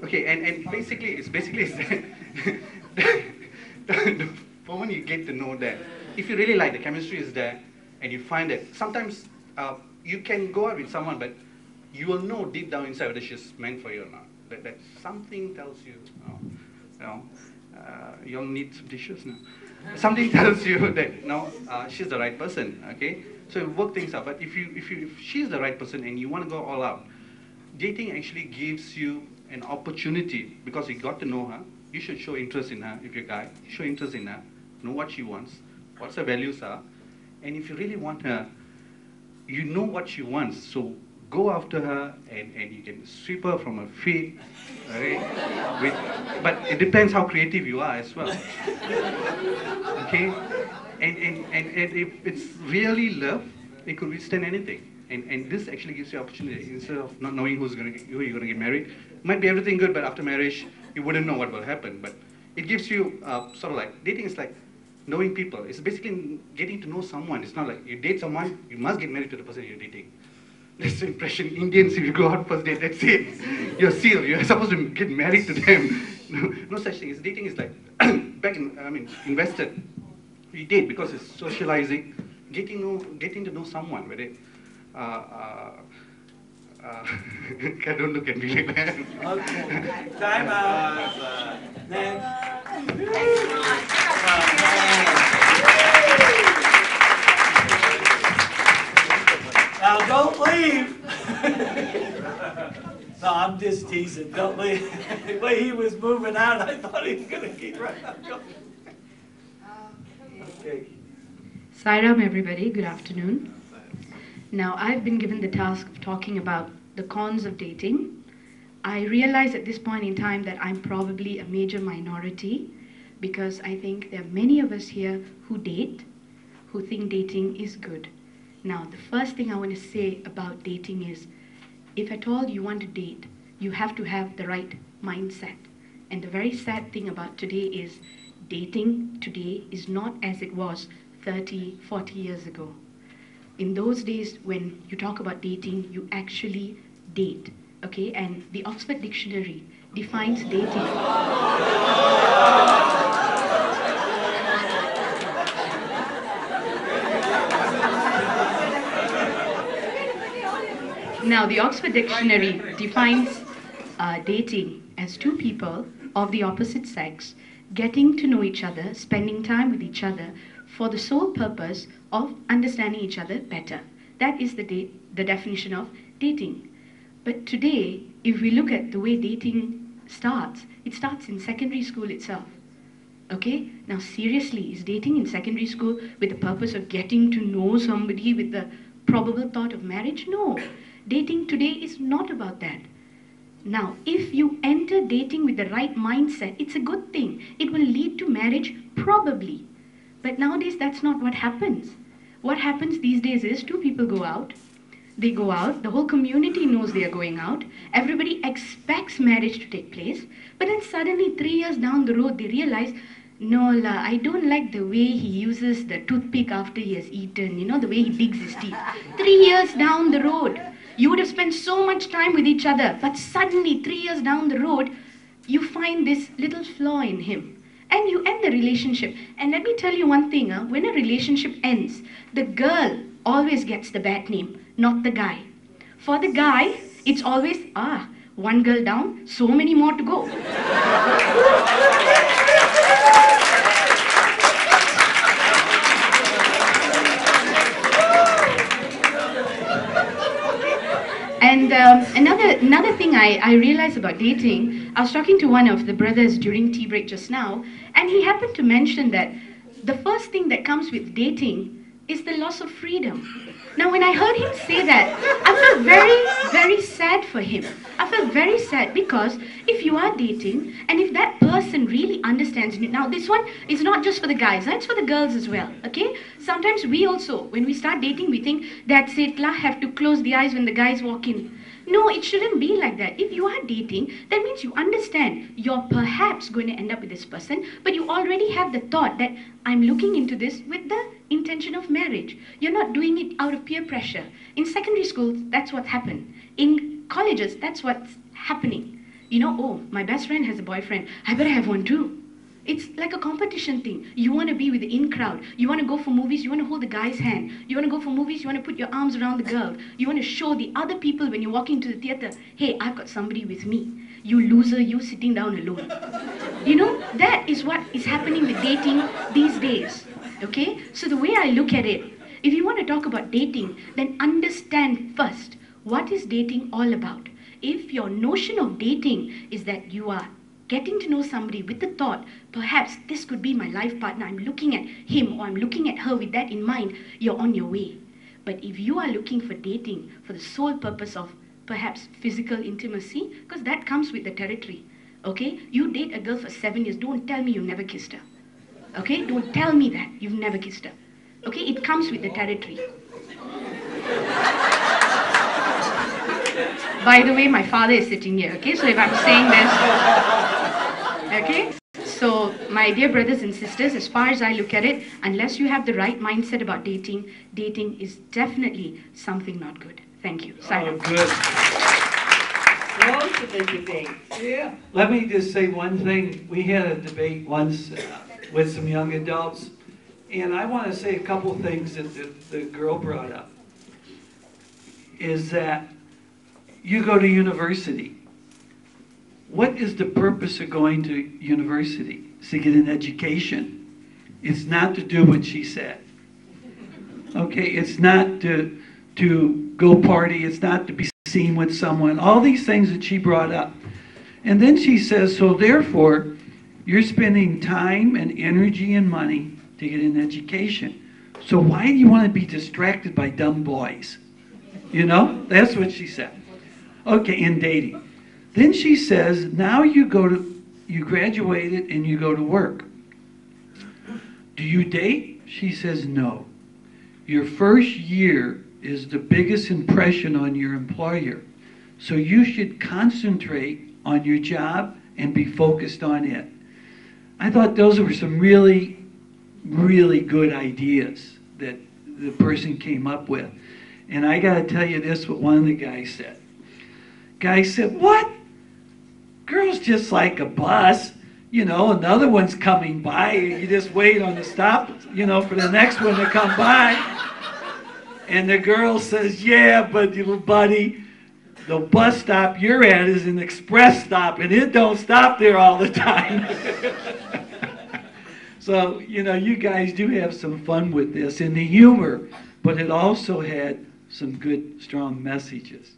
Okay, and basically, it's the moment you get to know that, if you really like the chemistry is there, and you find that sometimes you can go out with someone, but you will know deep down inside whether she's meant for you or not. That something tells you, you'll need some tissues now. Something tells you that no, she's the right person. Okay, so work things out. But if she's the right person and you want to go all out, dating actually gives you an opportunity, because you got to know her. You should show interest in her. If you're a guy, show interest in her, know what she wants, what her values are, and if you really want her, you know what she wants. So go after her, and you can sweep her from her feet. Right? But it depends how creative you are as well. Okay, and if it's really love, it could withstand anything. And this actually gives you opportunity. Instead of not knowing who you're going to get married, might be everything good, but after marriage, you wouldn't know what will happen. But it gives you sort of like, dating is like knowing people. It's basically getting to know someone. It's not like you date someone, you must get married to the person you're dating. That's the impression. Indians, if you go out first date, that's it. You're sealed. You're supposed to get married to them. No such thing. Dating is like, invested. We date because it's socializing, getting to know someone. Whether don't look at me like that. Okay. Time out. Next. Now don't leave. No, I'm just teasing. Don't leave. The way he was moving out, I thought he was going to keep right on going. Okay. Sairam, everybody. Good afternoon. Now, I've been given the task of talking about the cons of dating. I realize at this point in time that I'm probably a major minority, because I think there are many of us here who date, who think dating is good. Now, the first thing I want to say about dating is, if at all you want to date, you have to have the right mindset. And the very sad thing about today is, dating today is not as it was 30, 40 years ago. In those days, when you talk about dating, you actually date, okay? And the Oxford Dictionary defines dating. Now, the Oxford Dictionary defines dating as two people of the opposite sex getting to know each other, spending time with each other for the sole purpose of understanding each other better. That is the definition of dating. But today, if we look at the way dating starts, it starts in secondary school itself. Okay? Now, seriously, is dating in secondary school with the purpose of getting to know somebody with the probable thought of marriage? No. Dating today is not about that. Now, if you enter dating with the right mindset, it's a good thing. It will lead to marriage, probably. But nowadays, that's not what happens. What happens these days is two people go out. They go out. The whole community knows they are going out. Everybody expects marriage to take place. But then suddenly, 3 years down the road, they realize, no, I don't like the way he uses the toothpick after he has eaten. You know, the way he digs his teeth. 3 years down the road, you would have spent so much time with each other. But suddenly, 3 years down the road, you find this little flaw in him. And you end the relationship. And let me tell you one thing, when a relationship ends, the girl always gets the bad name, not the guy. For the guy, it's always, one girl down, so many more to go. And another thing I realized about dating, I was talking to one of the brothers during tea break just now, and he happened to mention that the first thing that comes with dating is the loss of freedom. Now, when I heard him say that, I felt very, very sad for him. I felt very sad because if you are dating, and if that person really understands you, now this one is not just for the guys, it's for the girls as well, okay? Sometimes we also, when we start dating, we think, that's it, have to close the eyes when the guys walk in. No, it shouldn't be like that. If you are dating, that means you understand you're perhaps going to end up with this person, but you already have the thought that I'm looking into this with the intention of marriage. You're not doing it out of peer pressure. In secondary school, that's what happened. In colleges, that's what's happening. You know, oh, my best friend has a boyfriend, I better have one too. It's like a competition thing. You want to be with the in crowd. You want to go for movies, you want to hold the guy's hand. You want to go for movies, you want to put your arms around the girl. You want to show the other people when you're walking to the theater, hey, I've got somebody with me. You loser, you sitting down alone. You know, that is what is happening with dating these days. Okay? So the way I look at it, if you want to talk about dating, then understand first, what is dating all about? If your notion of dating is that you are getting to know somebody with the thought, perhaps this could be my life partner, I'm looking at him or I'm looking at her with that in mind, you're on your way. But if you are looking for dating for the sole purpose of perhaps physical intimacy, because that comes with the territory, okay? You date a girl for 7 years, don't tell me you've never kissed her, okay? Don't tell me that you've never kissed her, okay? It comes with the territory. By the way, my father is sitting here, okay? So if I'm saying this, okay? So my dear brothers and sisters, as far as I look at it, unless you have the right mindset about dating, dating is definitely something not good. Thank you. Oh, good. Most of the debate. Yeah. Let me just say one thing. We had a debate once with some young adults, and I want to say a couple things that the girl brought up. Is that you go to university. What is the purpose of going to university? It's to get an education. It's not to do what she said. Okay, it's not to go party. It's not to be seen with someone. All these things that she brought up. And then she says, so therefore, you're spending time and energy and money to get an education. So why do you want to be distracted by dumb boys? You know, that's what she said. Okay, in dating. Then she says, now you graduated and you go to work. Do you date? She says, no. Your first year is the biggest impression on your employer. So you should concentrate on your job and be focused on it. I thought those were some really, really good ideas that the person came up with. And I got to tell you this, what one of the guys said. Guy said, what? Girl's just like a bus. You know, another one's coming by. You just wait on the stop, you know, for the next one to come by. And the girl says, yeah, but little buddy, the bus stop you're at is an express stop, and it don't stop there all the time. So, you know, you guys do have some fun with this and the humor, but it also had some good, strong messages.